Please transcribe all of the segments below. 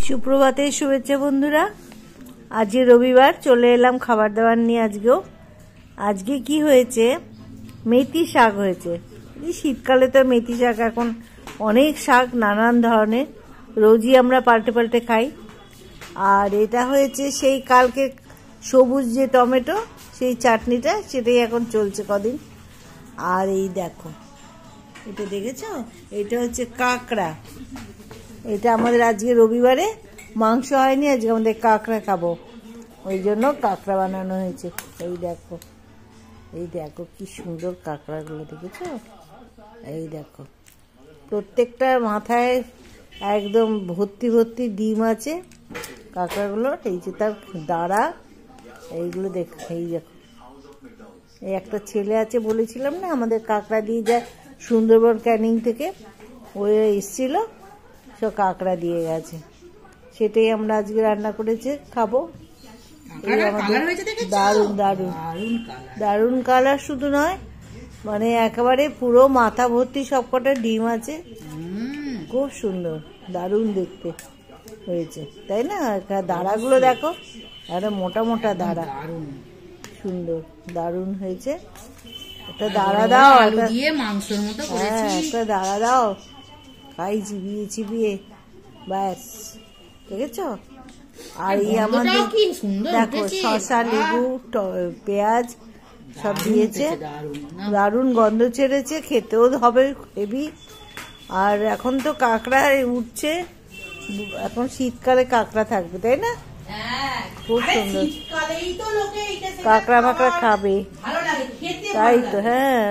সুপ্রভাতে শুভেচ্ছা বন্ধুরা। আজকে রবিবার, চলে এলাম খাবার দাবার নিয়ে। আজকে কি হয়েছে, মেথি শাক হয়েছে। এই শীতকালে তো মেথি শাক, এখন অনেক শাক নানান ধরনের, রোজই আমরা পাল্টে পাল্টে খাই। আর এটা হয়েছে সেই কালকে সবুজ যে টমেটো, সেই চাটনিটা, সেটাই এখন চলছে কদিন। আর এই দেখো, এটা দেখেছো, এটা হচ্ছে কাঁকড়া। এটা আমাদের আজকে রবিবারে মাংস হয়নি, আজকে আমাদের কাঁকড়া খাবো, ওই জন্য কাঁকড়া বানানো হয়েছে। এই দেখো, এই দেখো কি সুন্দর কাঁকড়াগুলো, দেখেছো? এই দেখো, প্রত্যেকটা মাথায় একদম ভর্তি ভর্তি ডিম আছে কাঁকড়াগুলো। এই যে তার দাঁড়া, এইগুলো দেখো, এই দেখো। এই একটা ছেলে আছে, বলেছিলাম না আমাদের কাঁকড়া দিয়ে যায় সুন্দরবন ক্যানিং থেকে, ওই এসছিল, সব কাঁকড়া দিয়ে গেছে, সেটাই আমরা আজকে রান্না করেছে, খাবো। দারুন দারুন দারুন কালার, শুধু নয় মানে একেবারে পুরো মাথা ভর্তি সবকটা ডিম আছে, খুব সুন্দর দারুন দেখতে হয়েছে, তাই না? দাঁড়াগুলো দেখো, একটা মোটা মোটা দাঁড়া, সুন্দর দারুন হয়েছে। একটা দাঁড়া দাও, হ্যাঁ একটা দাঁড়া দাও, খাই চিবিয়ে চিবিয়ে, ব্যাস, দেখেছো? আর এই আমাদের দেখো শসা, লেবু, পেঁয়াজ সব দিয়েছে, দারুণ গন্ধ ছেড়েছে, খেতেও হবে হেভি। আর এখন তো কাঁকড়া উঠছে, এখন শীতকালে কাঁকড়া থাকবে, তাই না? খুব সুন্দর কাঁকড়া মাকড়া খাবে, তাই তো। হ্যাঁ,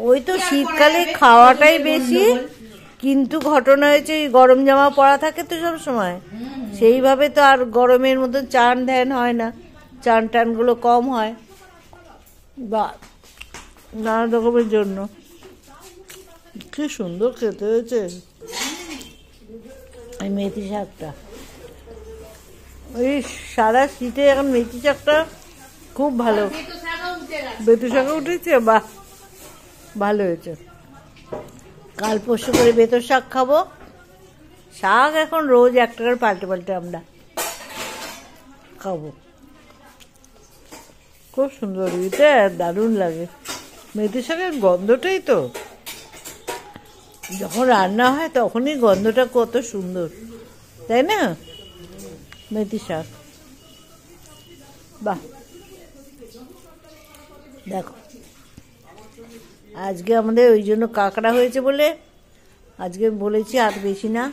ওই তো শীতকালে খাওয়াটাই বেশি, কিন্তু ঘটনা হয়েছে গরম জামা পরা থাকে তো সব সময়, সেইভাবে তো আর গরমের মতো চান ধ্যান হয় না, চান টানগুলো কম হয় বা নানা রকমের জন্য। কি সুন্দর খেতে হয়েছে এই মেথি শাকটা। ওই সারা শীতে এখন মেথি শাকটা খুব ভালো। বেতু শাকও উঠেছে, বাহ, ভালো হয়েছে। কাল পরশু করে বেতর শাক খাবো। শাক এখন রোজ একটা করে পাল্টে পাল্টে আমরা খাবো, খুব সুন্দর, এটা দারুণ লাগে। মেথি শাকের গন্ধটাই তো, যখন রান্না হয় তখনই গন্ধটা কত সুন্দর, তাই না? মেথি শাক, বাহ। দেখো আজকে আমাদের ওই জন্য কাঁকড়া হয়েছে বলে আজকে বলেছি আর বেশি না।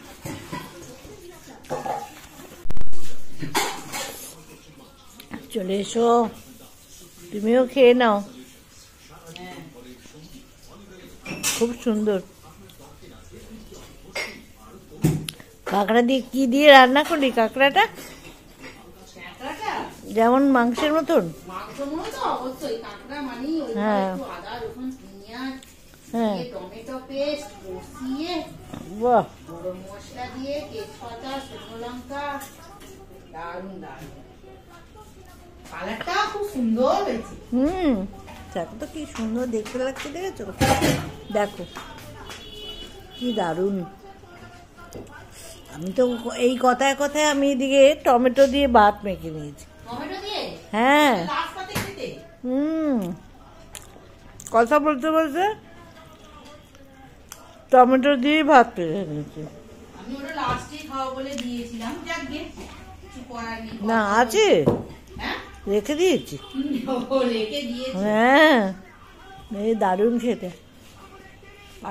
চলে এসো, তুমিও খেয়ে নাও, খুব সুন্দর। কাঁকড়া দিয়ে কি দিয়ে রান্না করি? কাঁকড়াটা যেমন মাংসের মতন, হ্যাঁ হ্যাঁ, টমেটো পেস্ট কষিয়ে, বাহ, গরম মশলা দিয়ে, তেজপাতা, শুকনো লঙ্কা, দারুণ দারুণ, কালারটা খুব সুন্দর হয়েছে। শাক তো কি সুন্দর দেখতে লাগছে, দেখেছো? দেখো কি দারুণ। আমি তো এই কথায় কথায় আমি এদিকে টমেটো দিয়ে ভাত মেখে নিয়েছি। হ্যাঁ, কথা বলতে বলতে টমেটো দিয়ে ভাত পেয়ে নিয়েছি। না আছে, রেখে দিয়েছি। হ্যাঁ, এই দারুণ খেতে,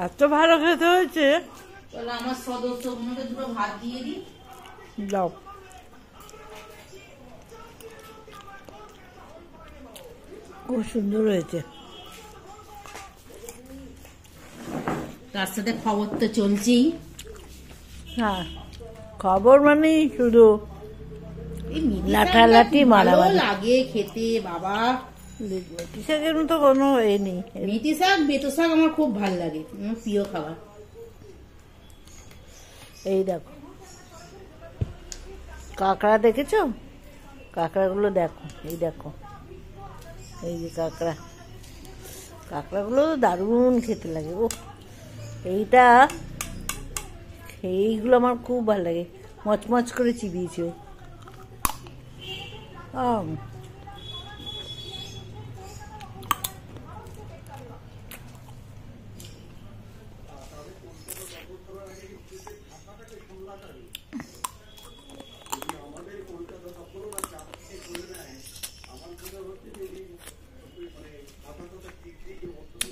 এত ভালো খেতে হয়েছে। আমার সদস্যগুলোকে দুটো ভাত দিয়ে দিই, যাও। খুব সুন্দর হয়েছে। তার সাথে খবর তো চলছেই। হ্যাঁ, খবর মানে শুধু লাঠালাঠি মারামারি লাগে খেতে, বাবা। মেথি শাকের মতো কোনো এ নেই। মেথি শাক, বেতো শাক আমার খুব ভালো লাগে, আমার প্রিয় খাবার। এই দেখো কাঁকড়া, দেখেছো? কাঁকড়াগুলো দেখো, এই দেখো, এই যে কাঁকড়া, কাঁকড়াগুলো দারুণ খেতে লাগে। ও, এইটা এইগুলো আমার খুব ভালো লাগে, মচমচ করে চিবিয়েছে।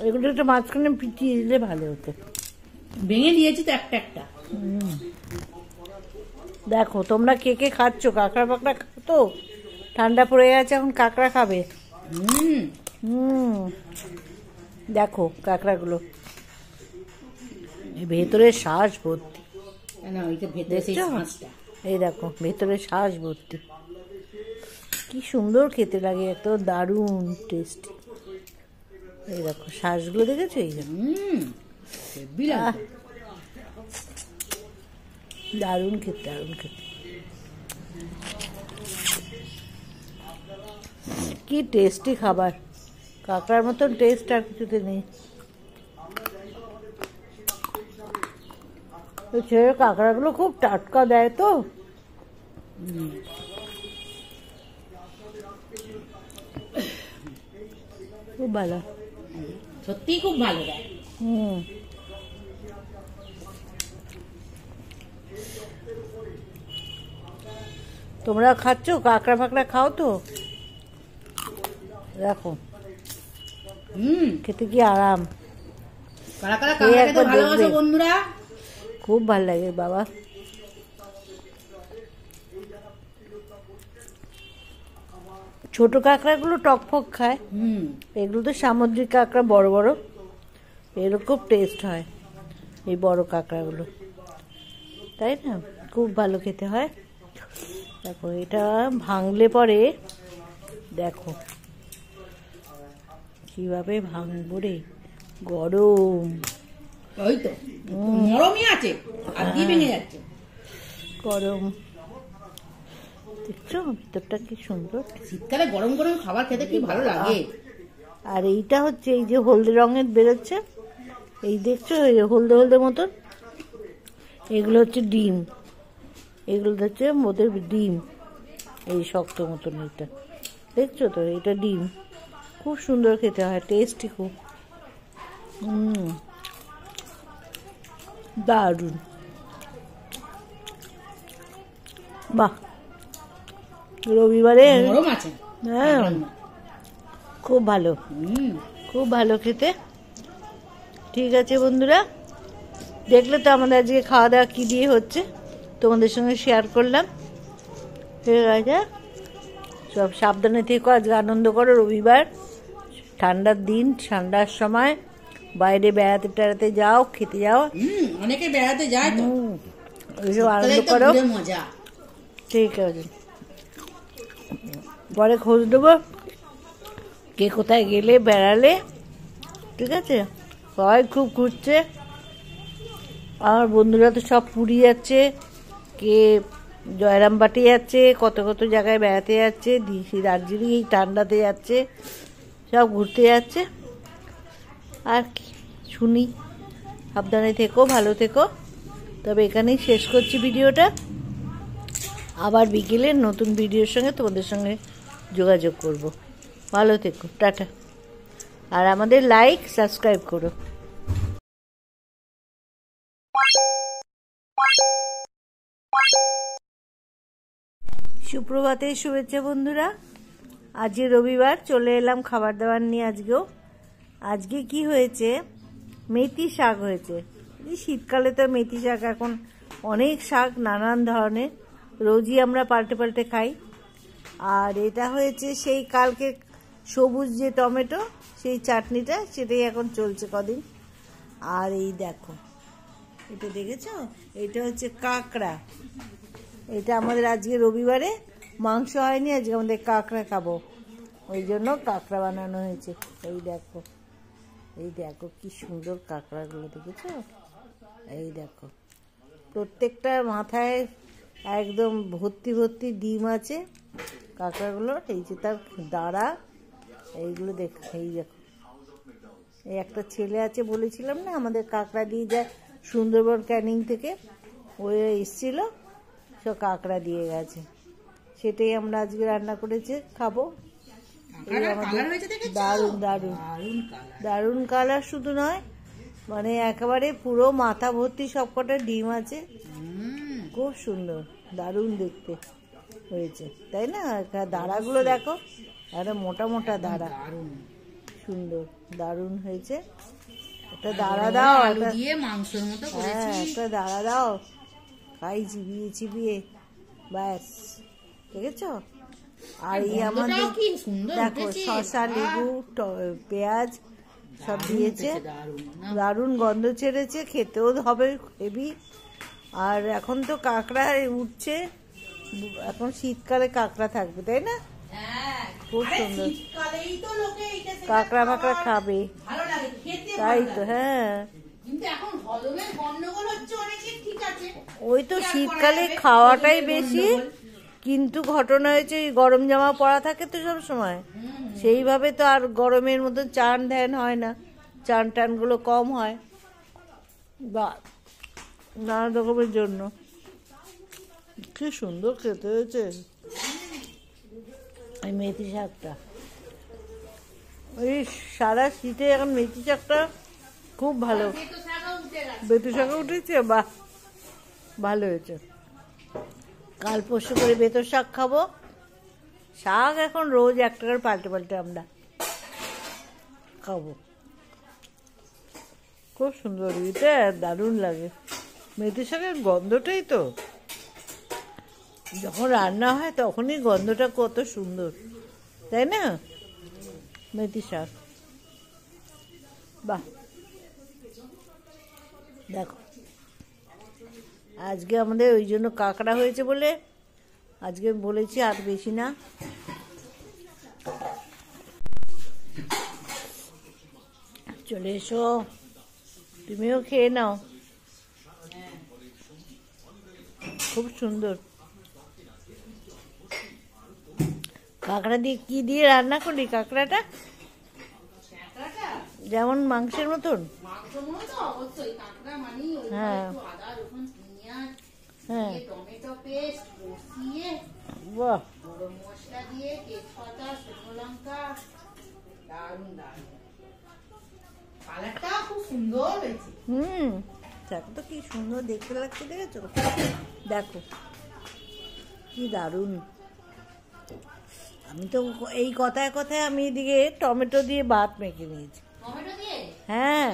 এগুলো একটা মাঝখানে পিটিয়ে দিলে ভালো হতো। ভেঙে দিয়েছি তো একটা একটা। দেখো তোমরা কে কে খাচ্ছ, কাঁকড়া পাকড়া খাও তো? ঠান্ডা পড়ে গেছে, এখন কাঁকড়া খাবে। দেখো কাঁকড়াগুলো ভেতরে শ্বাস ভর্তি। এই দেখো ভেতরে শ্বাস ভর্তি, কি সুন্দর খেতে লাগে, এত দারুণ টেস্টি। এই দেখো শ্বাসগুলো দেখেছো? এই দারুণ খেতে, দারুণ খেতে, কি টেস্টি খাবার। কাঁকড়ার মতন টেস্ট আর কিছুতে নেই। ছেড়ে কাঁকড়াগুলো খুব টাটকা দেয় তো, খুব ভালো, সত্যি খুব ভালো দেয়। তোমরা খাচ্ছ কাঁকড়া ফাকড়া খাও তো? দেখো খেতে কি আরাম। কারা কারা কাঁকড়া খেতে ভালোবাসো বন্ধুরা? খুব ভালো লাগে বাবা। ছোট কাঁকড়াগুলো টক ফক খায়, এগুলো তো সামুদ্রিক কাঁকড়া, বড় বড়, এরকম টেস্ট হয় এই বড় কাঁকড়াগুলো, তাই না? খুব ভালো খেতে হয়। দেখো এটা ভাঙলে পরে দেখো কিভাবে ভাঙবো রে, গরম। ওই তো নরমই আছে, আর কি ভেঙে যাচ্ছে, গরম। দেখছো ভিতরটা কি সুন্দর। শীতকালে গরম গরম খাবার খেতে কি ভালো লাগে। আর এইটা হচ্ছে এই যে হলদে রঙের বেরোচ্ছে, এই দেখছো হলদে হলদে মতন, এগুলো হচ্ছে ডিম, এগুলো হচ্ছে ওদের ডিম, এই শক্ত মতন এটা দেখছো তো, এটা ডিম। খুব সুন্দর খেতে হয়, টেস্টি খুব, দারুণ। বাহ, রবিবারে হ্যাঁ খুব ভালো, খুব ভালো খেতে। ঠিক আছে বন্ধুরা, দেখলে তো আমাদের আজকে খাওয়া দাওয়া কি দিয়ে হচ্ছে, তোমাদের সঙ্গে শেয়ার করলাম। ঠিক আছে, সব সাবধানে থেকো, আজকে আনন্দ করো, রবিবার, ঠান্ডার দিন, ঠান্ডার সময় বাইরে বেড়াতে টেড়াতে যাও, খেতে যাও, অনেকে বেড়াতে যায় তো, আনন্দ করো। মজা। ঠিক আছে, পরে খোঁজ দেবো কে কোথায় গেলে বেড়ালে। ঠিক আছে, সবাই খুব ঘুরছে, আমার বন্ধুরা তো সব পুরী যাচ্ছে, কে জয়রামবাটি যাচ্ছে, কত কত জায়গায় বেড়াতে যাচ্ছে, দার্জিলিং এই ঠান্ডাতে যাচ্ছে, সব ঘুরতে যাচ্ছে। আর কি শুনি, সাবধানে থেকো, ভালো থেকো। তবে এখানেই শেষ করছি ভিডিওটা, আবার বিকেলে নতুন ভিডিওর সঙ্গে তোমাদের সঙ্গে যোগাযোগ করব। ভালো থেকো, টাটা। আর আমাদের লাইক সাবস্ক্রাইব করো। সুপ্রভাতের শুভেচ্ছা বন্ধুরা, আজকে রবিবার, চলে এলাম খাবার দাবার নিয়ে। আজকে কি হয়েছে, মেথি শাক হয়েছে। শীতকালে তো মেথি শাক, এখন অনেক শাক নানান ধরনের, রোজই আমরা পাল্টে পাল্টে খাই। আর এটা হয়েছে সেই কালকে সবুজ যে টমেটো, সেই চাটনিটা, সেটাই এখন চলছে কদিন। আর এই দেখো, এটা দেখেছো, এটা হচ্ছে কাঁকড়া। এটা আমাদের আজকে রবিবারে মাংস হয়নি, আজকে আমাদের কাঁকড়া খাবো, ওই জন্য কাঁকড়া বানানো হয়েছে। এই দেখো, এই দেখো কি সুন্দর কাঁকড়াগুলো, দেখেছো? এই দেখো প্রত্যেকটা মাথায় একদম ভর্তি ভর্তি ডিম আছে কাঁকড়াগুলো, এই যে তার দাঁড়া, এইগুলো এই দেখো। এই একটা ছেলে আছে, বলেছিলাম না আমাদের কাঁকড়া দিয়ে যায় সুন্দরবন ক্যানিং থেকে, ওই এসছিল, সব কাঁকড়া দিয়ে গেছে, সেটাই আমরা আজকে রান্না করেছি, খাবো। এই আমাদের দারুণ দারুণ দারুণ কালার, শুধু নয় মানে একেবারে পুরো মাথা ভর্তি সবকটা ডিম আছে, খুব সুন্দর দারুণ দেখতে হয়েছে, তাই না? দাঁড়াগুলো দেখো, একটা মোটা মোটা দাঁড়া, সুন্দর দারুণ হয়েছে। একটা দাঁড়া দাও, হ্যাঁ একটা দাঁড়া দাও, খাই চিবিয়ে চিবিয়ে, ব্যাস দেখেছ। আর এই আমাদের দেখো শসা, লেবু, পেঁয়াজ সব দিয়েছে, দারুণ গন্ধ ছেড়েছে, খেতেও হবে হেভি। আর এখন তো কাঁকড়া উঠছে, এখন শীতকালে কাঁকড়া থাকবে, তাই না? খুব সুন্দর কাঁকড়া ফাঁকড়া খাবে, তাই তো। হ্যাঁ ওই তো শীতকালে খাওয়াটাই বেশি, কিন্তু ঘটনা হয়েছে এই গরম জামা পরা থাকে তো সব সময়, সেইভাবে তো আর গরমের মতো চান ধ্যান হয় না, চান টানগুলো কম হয় বা নানা রকমের জন্য। কি সুন্দর খেতে হয়েছে এই মেথি শাকটা, ওই সারা শীতে এখন মেথি শাকটা খুব ভালো। বেতু শাক উঠেছে, বাহ ভালো হয়েছে। কাল পরশু করে বেতর শাক খাবো। শাক এখন রোজ একটা করে পাল্টে পাল্টে আমরা খাবো, খুব সুন্দর, এটা দারুণ লাগে। মেথি শাকের গন্ধটাই তো, যখন রান্না হয় তখনই গন্ধটা কত সুন্দর, তাই না? মেথি শাক, বাহ। দেখো আজকে আমাদের ওই জন্য কাঁকড়া হয়েছে বলে আজকে বলেছি আর বেশি না। চলে এসো, তুমিও খেয়ে নাও, খুব সুন্দর। কাঁকড়া দিয়ে কি দিয়ে রান্না করলি কাঁকড়াটা? যেমন মাংসের মতন? হ্যাঁ হ্যাঁ, টমেটো পেস্ট কষিয়ে, বাহ, গরম মশলা দিয়ে, তেজপাতা, শুকনো লঙ্কা, দারুণ দারুণ, কালারটা খুব সুন্দর হয়েছে। শাকটা তো কি সুন্দর দেখতে লাগছে, দেখেছো? দেখো কি দারুণ। আমি তো এই কথায় কথায় আমি এদিকে টমেটো দিয়ে ভাত মেখে নিয়েছি। হ্যাঁ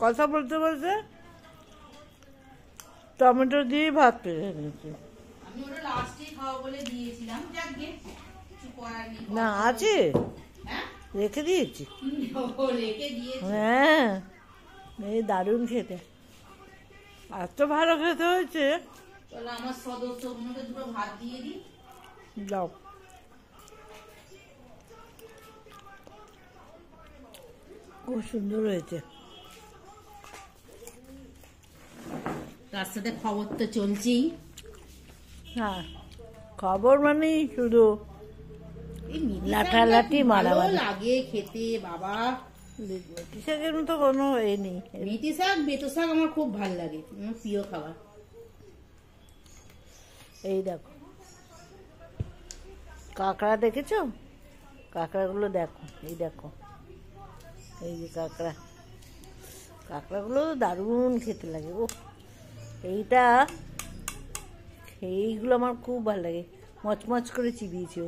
কথা বলতে বলতে টমেটো দিয়ে ভাত মেখে নিয়েছি। না আছে, রেখে দিয়েছি। হ্যাঁ এই দারুণ খেতে, এত ভালো খেতে হয়েছে। আমার সদস্যগুলোকে দুটো ভাত দিয়ে দিই, যাও। খুব সুন্দর হয়েছে। তার সাথে খবর তো চলছেই। হ্যাঁ খবর মানে শুধু লাঠালাঠি মারামারি লাগে খেতে বাবা। মেথি শাকের মতো কোনো এ নেই। মেথি শাক, বেতো শাক আমার খুব ভালো লাগে, আমার প্রিয় খাবার। এই দেখো কাঁকড়া দেখেছো? কাঁকড়াগুলো দেখো, এই দেখো, এই যে কাঁকড়া, কাঁকড়াগুলো দারুণ খেতে লাগে। ও এইটা, এইগুলো আমার খুব ভালো লাগে, মচমচ করে চিবিয়েছে।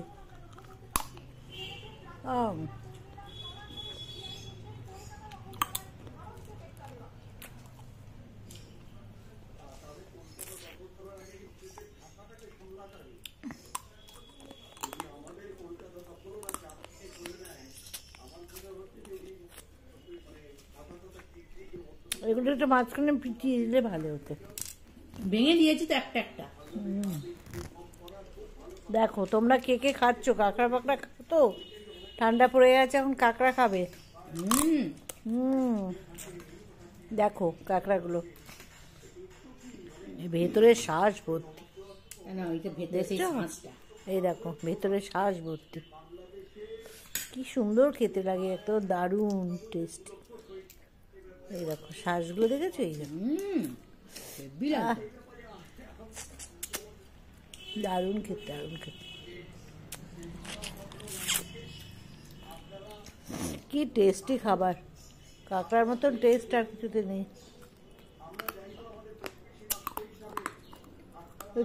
এগুলো একটু মাঝখানে পিটিয়ে দিলে ভালো হতো। ভেঙে দিয়েছি তো একটা একটা। দেখো তোমরা কে কে খাচ্ছ, কাঁকড়া পাকড়া খাও তো? ঠান্ডা পড়ে গেছে, এখন কাঁকড়া খাবে। দেখো কাঁকড়াগুলো ভেতরে শ্বাস ভর্তি, এই দেখো ভেতরে শ্বাস ভর্তি, কি সুন্দর খেতে লাগে, এত দারুণ টেস্টি। এই দেখো শ্বাসগুলো দেখেছো? এই দেখো হেব্বি লাগছে। দারুণ খেতে, দারুণ খেতে। কি টেস্টি খাবার, কাঁকড়ার মতন টেস্ট আর কিছুতে নেই।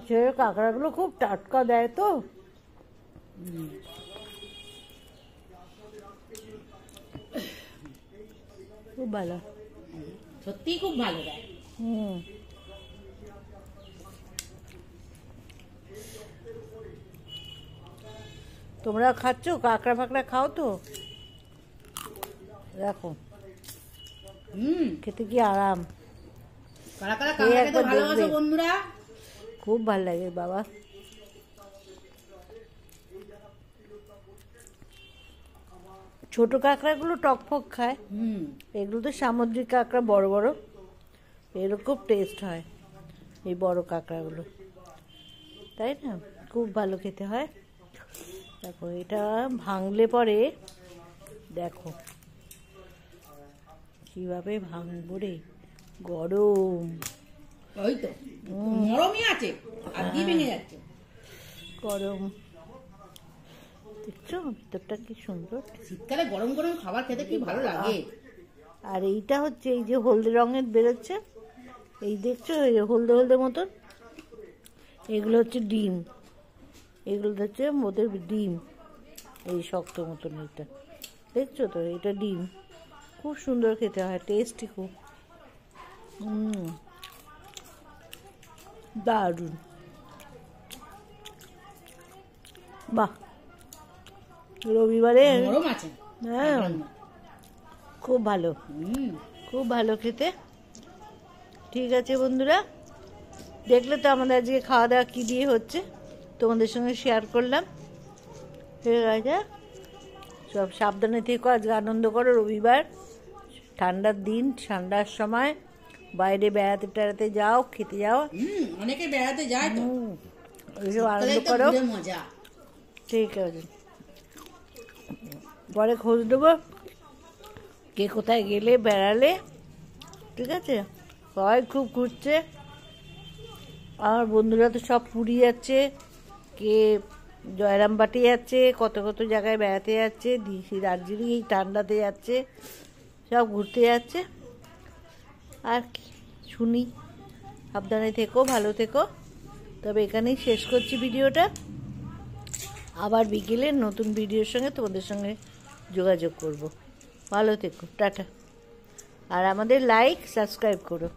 ছেড়ে কাঁকড়াগুলো খুব টাটকা দেয় তো, খুব ভালো। সত্যিই খুব ভালো দেয়। তোমরা খাচ্ছ? কাঁকড়া ফাঁকড়া খাও তো? দেখো খেতে কি আরাম। কারা কারা কাঁকড়া খেতে ভালোবাসো বন্ধুরা? খুব ভালো লাগে বাবা। ছোট কাঁকড়াগুলো টক ফক খায়, এগুলো তো সামুদ্রিক কাঁকড়া, বড় বড়, এরকম টেস্ট হয় এই বড় কাঁকড়াগুলো, তাই না? খুব ভালো খেতে হয়। দেখো এটা ভাঙলে পরে দেখো কিভাবে ভাঙবো রে, গরম। ওই তো নরমই আছে আর কি ভেঙে যাচ্ছে। গরম, দেখছো ভিতরটা কি সুন্দর। শীতকালে গরম গরম খাবার খেতে কি ভালো লাগে। আর এইটা হচ্ছে এই যে হলদে রঙের বেরোচ্ছে, এই দেখছো এই যে হলদে হলদে মতন, এগুলো হচ্ছে ডিম, এগুলো হচ্ছে ওদের ডিম, এই শক্ত মতন এইটা দেখছো তো, এটা ডিম। খুব সুন্দর খেতে হয়, টেস্টি খুব, দারুণ। বাহ, রবিবারে নরম আছে। হ্যাঁ খুব ভালো, খুব ভালো খেতে। ঠিক আছে বন্ধুরা, দেখলে তো আমাদের আজকে খাওয়া দাওয়া কী দিয়ে হচ্ছে, তোমাদের সঙ্গে শেয়ার করলাম। ঠিক আছে, সব সাবধানে থেকো, আজকে আনন্দ করো, রবিবার, ঠান্ডার দিন, ঠান্ডার সময় বাইরে বেড়াতে টেড়াতে যাও, খেতে যাও, অনেকে বেড়াতে যায় তো, এইসব আনন্দ করো। মজা। ঠিক আছে, পরে খোঁজ দেবো কে কোথায় গেলে বেড়ালে। ঠিক আছে, সবাই খুব ঘুরছে, আমার বন্ধুরা তো সব পুরী যাচ্ছে, কে জয়রামবাটি যাচ্ছে, কত কত জায়গায় বেড়াতে যাচ্ছে, দার্জিলিং এই ঠান্ডাতে যাচ্ছে, সব ঘুরতে যাচ্ছে। আর কি শুনি, সাবধানে থেকো, ভালো থেকো। তবে এখানেই শেষ করছি ভিডিওটা, আবার বিকেলে নতুন ভিডিওর সঙ্গে তোমাদের সঙ্গে যোগাযোগ করব। ভালো থেকো, টাটা। আর আমাদের লাইক সাবস্ক্রাইব করো।